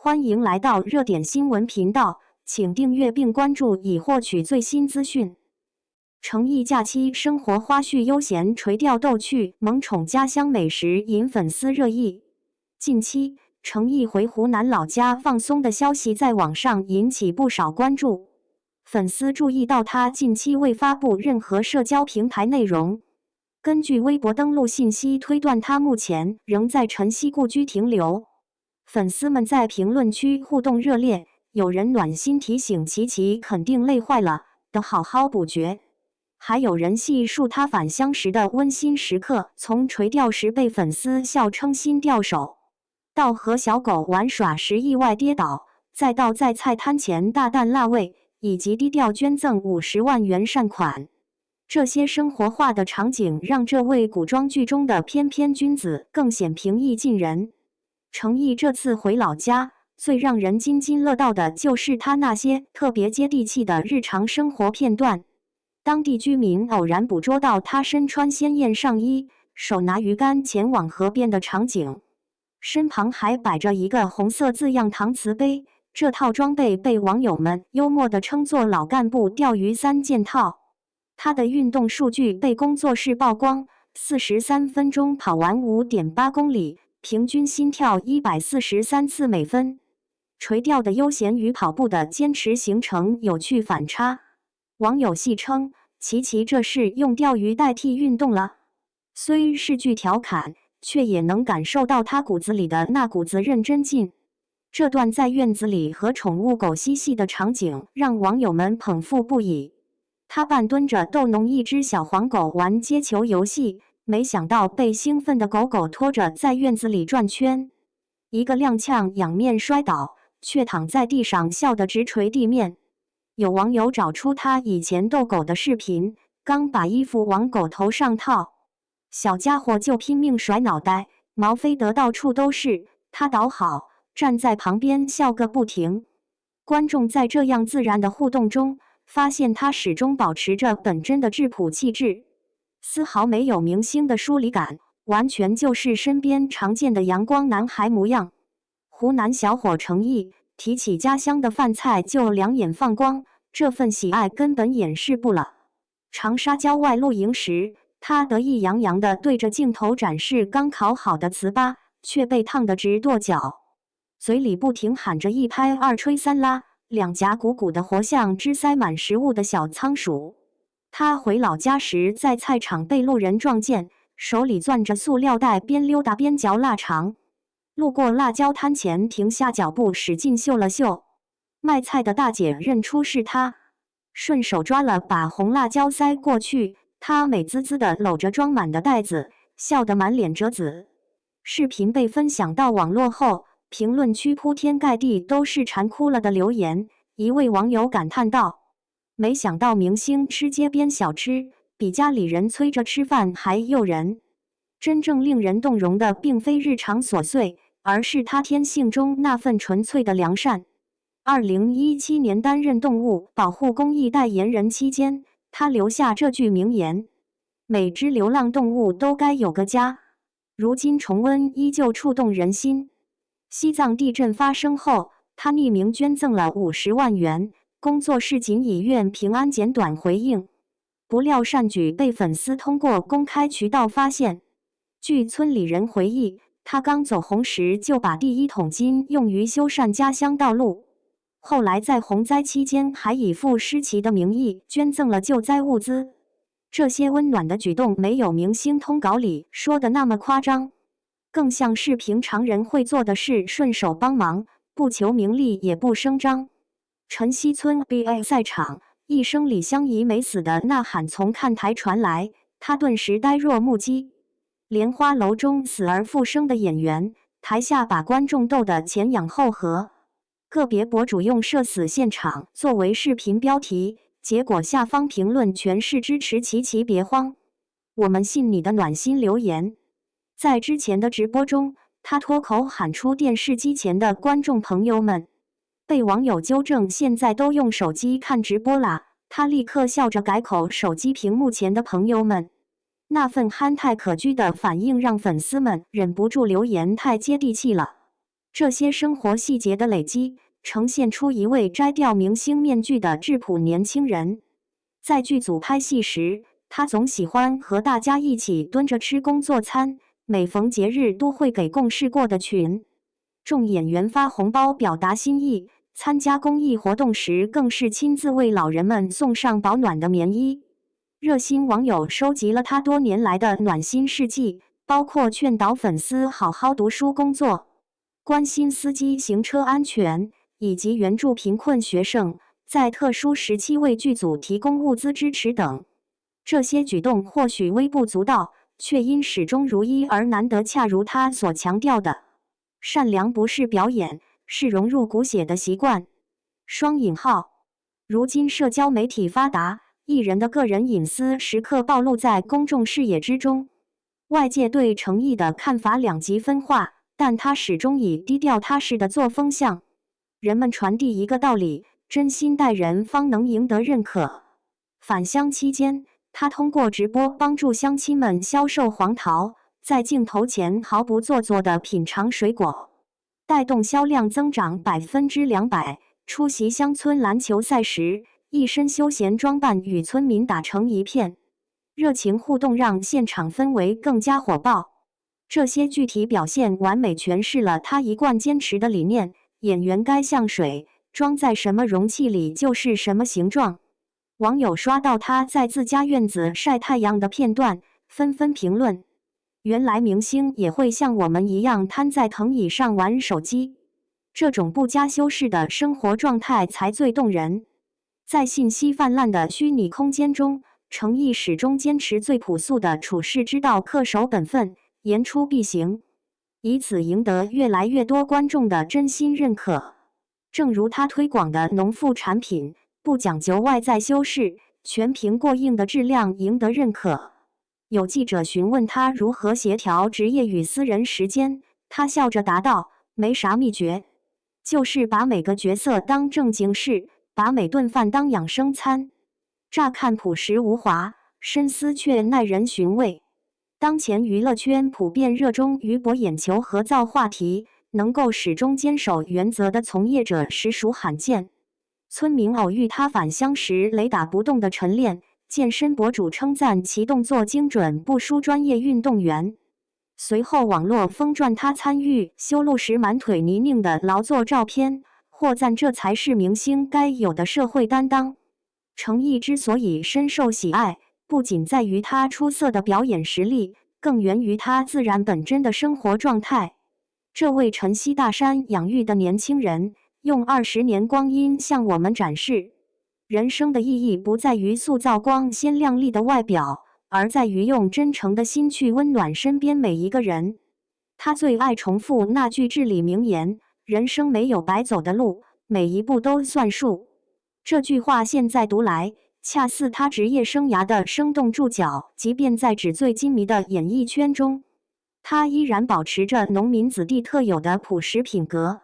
欢迎来到热点新闻频道，请订阅并关注以获取最新资讯。诚意假期生活花絮悠闲垂钓逗趣，萌宠家乡美食引粉丝热议。近期，诚意回湖南老家放松的消息在网上引起不少关注。粉丝注意到他近期未发布任何社交平台内容。根据微博登录信息推断，他目前仍在晨曦故居停留。粉丝们在评论区互动热烈，有人暖心提醒琪琪肯定累坏了，得好好补觉。还有人细述他返乡时的温馨时刻，从垂钓时被粉丝笑称心钓手，到和小狗玩耍时意外跌倒，再到在菜摊前大啖辣味，以及低调捐赠50万元善款。这些生活化的场景让这位古装剧中的翩翩君子更显平易近人。诚意这次回老家，最让人津津乐道的就是他那些特别接地气的日常生活片段。当地居民偶然捕捉到他身穿鲜艳上衣，手拿鱼竿前往河边的场景，身旁还摆着一个红色字样搪瓷杯，这套装备被网友们幽默地称作老干部钓鱼3件套。他的运动数据被工作室曝光，43分钟跑完5.8公里，平均心跳143次每分。垂钓的悠闲与跑步的坚持形成有趣反差。网友戏称，琪琪这是用钓鱼代替运动了。虽是句调侃，却也能感受到他骨子里的那股子认真劲。这段在院子里和宠物狗嬉戏的场景让网友们捧腹不已。他半蹲着逗弄一只小黄狗玩接球游戏，没想到被兴奋的狗狗拖着在院子里转圈，一个踉跄仰面摔倒，却躺在地上笑得直捶地面。有网友找出他以前逗狗的视频，刚把衣服往狗头上套，小家伙就拼命甩脑袋，毛飞得到处都是，他倒好，站在旁边笑个不停。观众在这样自然的互动中，发现他始终保持着本真的质朴气质，丝毫没有明星的疏离感，完全就是身边常见的阳光男孩模样。湖南小伙诚意提起家乡的饭菜就两眼放光，这份喜爱根本掩饰不了。长沙郊外露营时，他得意洋洋地对着镜头展示刚烤好的糍粑，却被烫得直跺脚，嘴里不停喊着一拍二吹三拉，两颊鼓鼓的活像只塞满食物的小仓鼠。他回老家时在菜场被路人撞见，手里攥着塑料袋，边溜达边嚼腊肠。路过辣椒摊前，停下脚步，使劲嗅了嗅。卖菜的大姐认出是他，顺手抓了把红辣椒塞过去。他美滋滋地搂着装满的袋子，笑得满脸褶子。视频被分享到网络后，评论区铺天盖地都是馋哭了的留言。一位网友感叹道：“没想到明星吃街边小吃，比家里人催着吃饭还诱人。真正令人动容的，并非日常琐碎，而是他天性中那份纯粹的良善。”2017年担任动物保护公益代言人期间，他留下这句名言：“每只流浪动物都该有个家。”如今重温依旧触动人心。西藏地震发生后，他匿名捐赠了50万元，工作室仅以愿平安简短回应。不料善举被粉丝通过公开渠道发现。据村里人回忆，他刚走红时就把第1桶金用于修缮家乡道路，后来在洪灾期间还以傅诗琪的名义捐赠了救灾物资。这些温暖的举动没有明星通稿里说的那么夸张，更像是平常人会做的事，顺手帮忙，不求名利也不声张。晨曦村 BA 赛场，一声李香怡没死的呐喊从看台传来，他顿时呆若木鸡。莲花楼中死而复生的演员，台下把观众逗得前仰后合。个别博主用社死现场作为视频标题，结果下方评论全是支持琪琪别慌，我们信你的暖心留言。在之前的直播中，他脱口喊出电视机前的观众朋友们，被网友纠正现在都用手机看直播啦，他立刻笑着改口手机屏幕前的朋友们。那份憨态可掬的反应让粉丝们忍不住留言太接地气了。这些生活细节的累积，呈现出一位摘掉明星面具的质朴年轻人。在剧组拍戏时，他总喜欢和大家一起蹲着吃工作餐，每逢节日都会给共事过的群众演员发红包表达心意。参加公益活动时，更是亲自为老人们送上保暖的棉衣。热心网友收集了他多年来的暖心事迹，包括劝导粉丝好好读书工作、关心司机行车安全，以及援助贫困学生，在特殊时期为剧组提供物资支持等。这些举动或许微不足道，却因始终如一而难得。恰如他所强调的，善良不是表演，是融入骨血的习惯。双引号。如今社交媒体发达，艺人的个人隐私时刻暴露在公众视野之中，外界对程毅的看法两极分化，但他始终以低调踏实的作风向人们传递一个道理：真心待人方能赢得认可。返乡期间，他通过直播帮助乡亲们销售黄桃，在镜头前毫不做作地品尝水果，带动销量增长200%。出席乡村篮球赛时，一身休闲装扮与村民打成一片，热情互动让现场氛围更加火爆。这些具体表现完美诠释了他一贯坚持的理念：演员该像水，装在什么容器里就是什么形状。网友刷到他在自家院子晒太阳的片段，纷纷评论：原来明星也会像我们一样瘫在藤椅上玩手机。这种不加修饰的生活状态才最动人。在信息泛滥的虚拟空间中，程毅始终坚持最朴素的处世之道，恪守本分，言出必行，以此赢得越来越多观众的真心认可。正如他推广的农副产品，不讲究外在修饰，全凭过硬的质量赢得认可。有记者询问他如何协调职业与私人时间，他笑着答道：没啥秘诀。就是把每个角色当正经事，把每顿饭当养生餐。乍看朴实无华，深思却耐人寻味。当前娱乐圈普遍热衷于博眼球和造话题，能够始终坚守原则的从业者实属罕见。村民偶遇他返乡时雷打不动的晨练，健身博主称赞其动作精准不输专业运动员。随后网络疯传他参与修路时满腿泥泞的劳作照片，获赞这才是明星该有的社会担当。程毅之所以深受喜爱，不仅在于他出色的表演实力，更源于他自然本真的生活状态。这位晨曦大山养育的年轻人，用20年光阴向我们展示，人生的意义不在于塑造光鲜亮丽的外表，而在于用真诚的心去温暖身边每一个人。他最爱重复那句至理名言：人生没有白走的路，每一步都算数。这句话现在读来，恰似他职业生涯的生动注脚。即便在纸醉金迷的演艺圈中，他依然保持着农民子弟特有的朴实品格。